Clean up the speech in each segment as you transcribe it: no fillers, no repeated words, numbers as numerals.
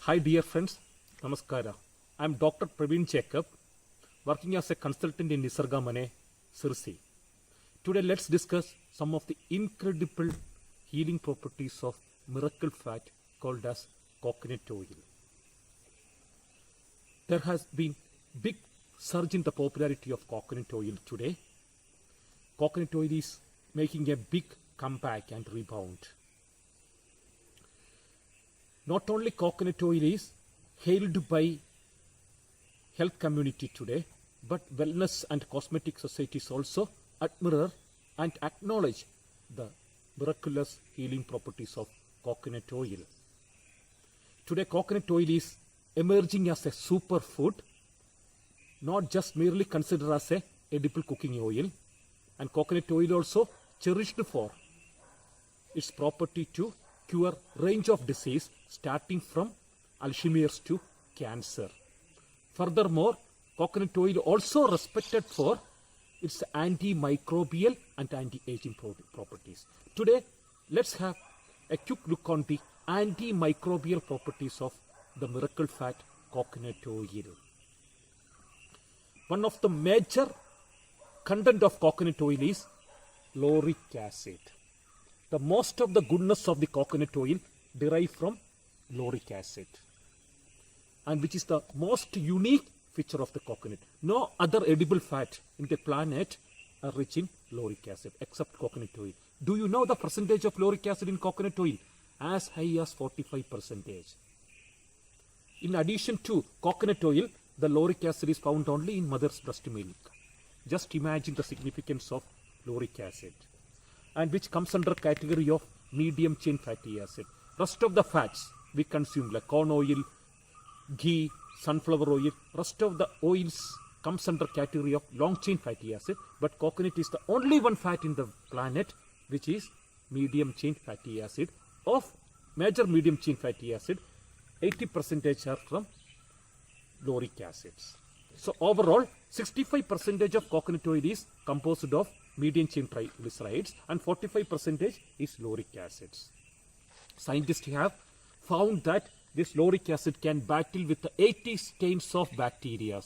Hi dear friends, Namaskara. I am Dr. Praveen Jacob, working as a consultant in Nisarga Mane, Sirsi. Today let's discuss some of the incredible healing properties of miracle fat called as coconut oil. There has been big surge in the popularity of coconut oil today. Coconut oil is making a big comeback and rebound. Not only coconut oil is hailed by health community today, but wellness and cosmetic societies also admire and acknowledge the miraculous healing properties of coconut oil. Today coconut oil is emerging as a superfood, not just merely considered as a edible cooking oil, and coconut oil also cherished for its property to cure range of disease starting from Alzheimer's to cancer. Furthermore, coconut oil also respected for its antimicrobial and anti-aging properties. Today, let's have a quick look on the antimicrobial properties of the miracle fat coconut oil. One of the major content of coconut oil is lauric acid. The most of the goodness of the coconut oil derive from lauric acid, and which is the most unique feature of the coconut. No other edible fat in the planet are rich in lauric acid except coconut oil. Do you know the percentage of lauric acid in coconut oil? As high as 45%. In addition to coconut oil, the lauric acid is found only in mother's breast milk. Just imagine the significance of lauric acid, and which comes under category of medium chain fatty acid. Rest of the fats we consume like corn oil, ghee, sunflower oil, rest of the oils comes under category of long chain fatty acid, but coconut is the only one fat in the planet which is medium chain fatty acid. Of major medium chain fatty acid, 80% are from lauric acids. So overall, 65% of coconut oil is composed of medium chain triglycerides and 45% is lauric acids. Scientists have found that this lauric acid can battle with the 80 strains of bacteria,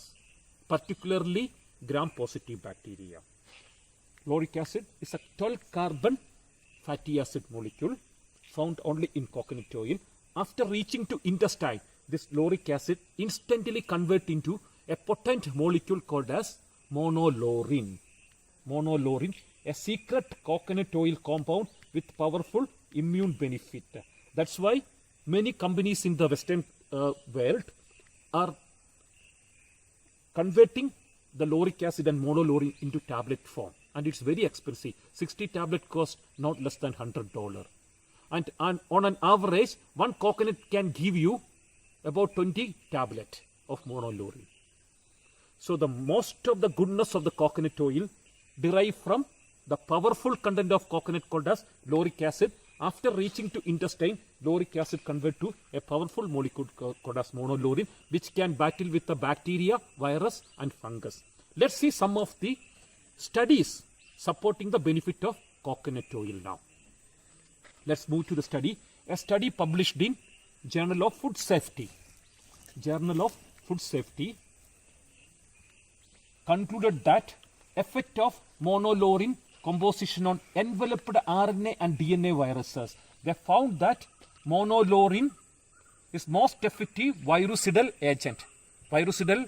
particularly gram-positive bacteria. Lauric acid is a 12-carbon fatty acid molecule found only in coconut oil. After reaching to intestine, this lauric acid instantly converts into a potent molecule called as monolaurin. Monolaurin, a secret coconut oil compound with powerful immune benefit. That's why many companies in the Western world are converting the lauric acid and monolaurin into tablet form, and it's very expensive. 60 tablet cost not less than $100, and on an average, one coconut can give you about 20 tablets of monolaurin. So the most of the goodness of the coconut oil derive from the powerful content of coconut called as lauric acid. After reaching to intestine, lauric acid convert to a powerful molecule called as monolaurin, which can battle with the bacteria, virus and fungus. Let's see some of the studies supporting the benefit of coconut oil now. Let's move to the study. A study published in Journal of Food Safety. Journal of Food Safety concluded that effect of monolaurin composition on enveloped RNA and DNA viruses. They found that monolaurin is most effective virucidal agent. Virucidal,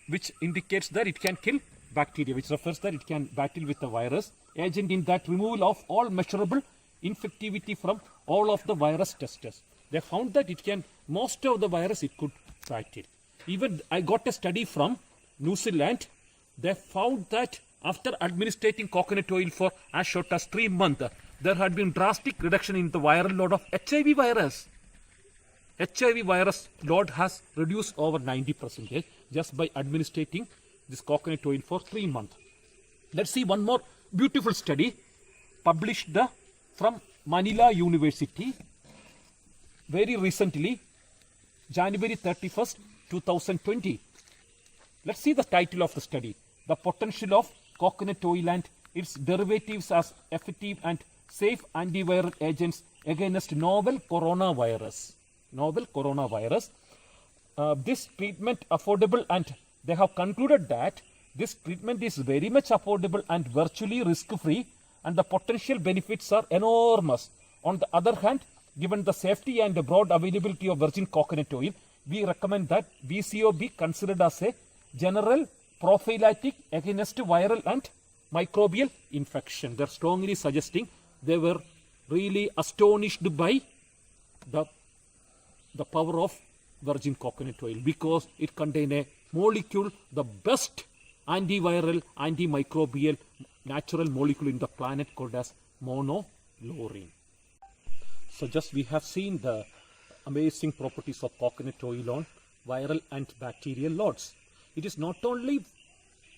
which indicates that it can kill bacteria, which refers that it can battle with the virus. Agent in that removal of all measurable infectivity from all of the virus testers. They found that it can, most of the virus it could battle. Even I got a study from New Zealand. They found that after administrating coconut oil for as short as 3 months, there had been drastic reduction in the viral load of HIV virus. HIV virus load has reduced over 90% just by administrating this coconut oil for 3 months. Let's see one more beautiful study published from Manila University very recently, January 31st, 2020. Let's see the title of the study. The potential of coconut oil and its derivatives as effective and safe antiviral agents against novel coronavirus. novel coronavirus. This treatment affordable, and they have concluded that this treatment is very much affordable and virtually risk-free, and the potential benefits are enormous. On the other hand, given the safety and the broad availability of virgin coconut oil, we recommend that VCO be considered as a general prophylactic against viral and microbial infection. They're strongly suggesting, they were really astonished by the power of virgin coconut oil because it contains a molecule, the best antiviral, antimicrobial natural molecule in the planet called as monolaurine. So just we have seen the amazing properties of coconut oil on viral and bacterial loads. It is not only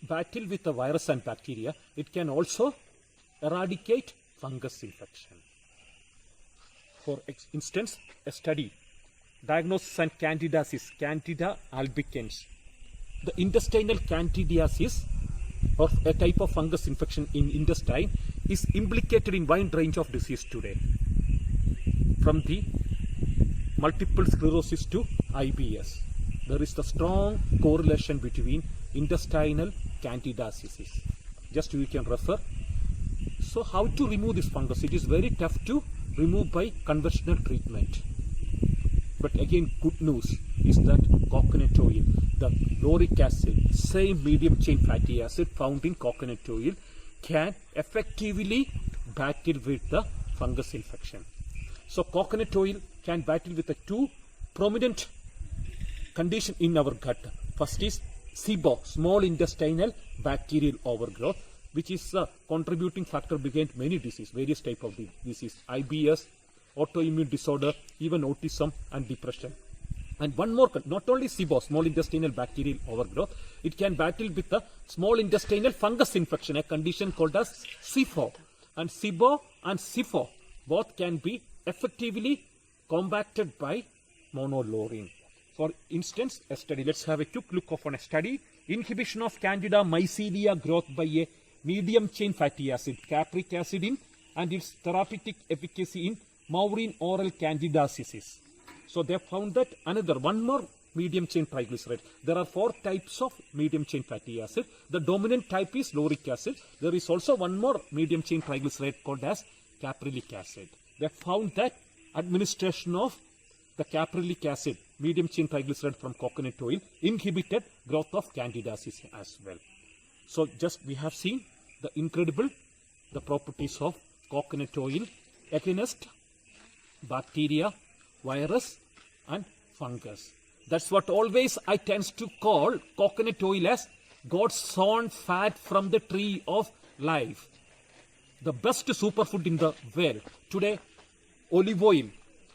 battle with the virus and bacteria, it can also eradicate fungus infection. For instance, a study, diagnosis and candidiasis, Candida albicans. The intestinal candidiasis, or a type of fungus infection in intestine, is implicated in wide range of disease today, from the multiple sclerosis to IBS. There is the strong correlation between intestinal candidiasis. Just you can refer. So how to remove this fungus? It is very tough to remove by conventional treatment. But again, good news is that coconut oil, the lauric acid, same medium chain fatty acid found in coconut oil, can effectively battle with the fungus infection. So coconut oil can battle with the two prominent conditions in our gut. First is SIBO, small intestinal bacterial overgrowth, which is a contributing factor behind many diseases, various types of disease, IBS, autoimmune disorder, even autism and depression. And one more, not only SIBO, small intestinal bacterial overgrowth, it can battle with the small intestinal fungus infection, a condition called as SIFO. And SIBO and SIFO both can be effectively combated by monolaurine. For instance, a study, let's have a quick look on a study. Inhibition of Candida mycelia growth by a medium chain fatty acid, capric acid, and its therapeutic efficacy in Maurine oral candidiasis. So they found that one more medium chain triglyceride. There are 4 types of medium chain fatty acid. The dominant type is lauric acid. There is also one more medium chain triglyceride called as caprylic acid. They found that administration of the caprylic acid, medium chain triglyceride from coconut oil, inhibited growth of candidiasis as well. So just we have seen the properties of coconut oil against bacteria, virus and fungus. That's what always I tend to call coconut oil as God's own fat from the tree of life. The best superfood in the world. Today, olive oil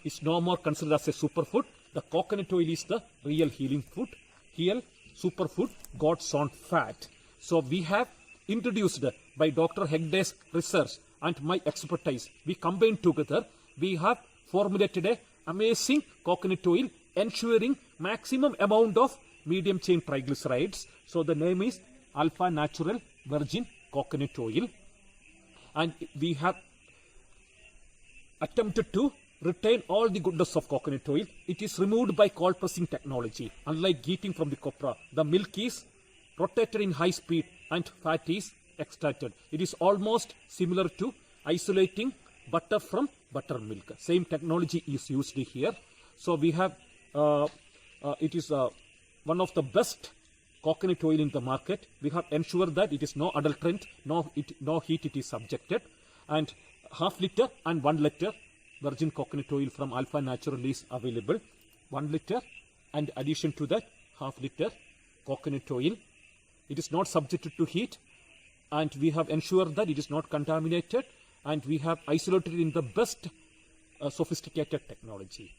is no more considered as a superfood. The coconut oil is the real healing food. Here, superfood, God's own fat. So we have introduced by Dr. Hegde's research and my expertise. We combined together. We have formulated a amazing coconut oil ensuring maximum amount of medium chain triglycerides. So the name is Alpha Natural Virgin Coconut Oil. And we have attempted to retain all the goodness of coconut oil. It is removed by cold pressing technology. Unlike heating from the copra, the milk is rotated in high speed and fat is extracted. It is almost similar to isolating butter from buttermilk. Same technology is used here. So we have, it is one of the best coconut oil in the market. We have ensured that it is no adulterant, no heat it is subjected. And half liter and 1 liter virgin coconut oil from Alpha Natural is available. 1 liter and addition to that half liter coconut oil. It is not subjected to heat and we have ensured that it is not contaminated and we have isolated in the best sophisticated technology.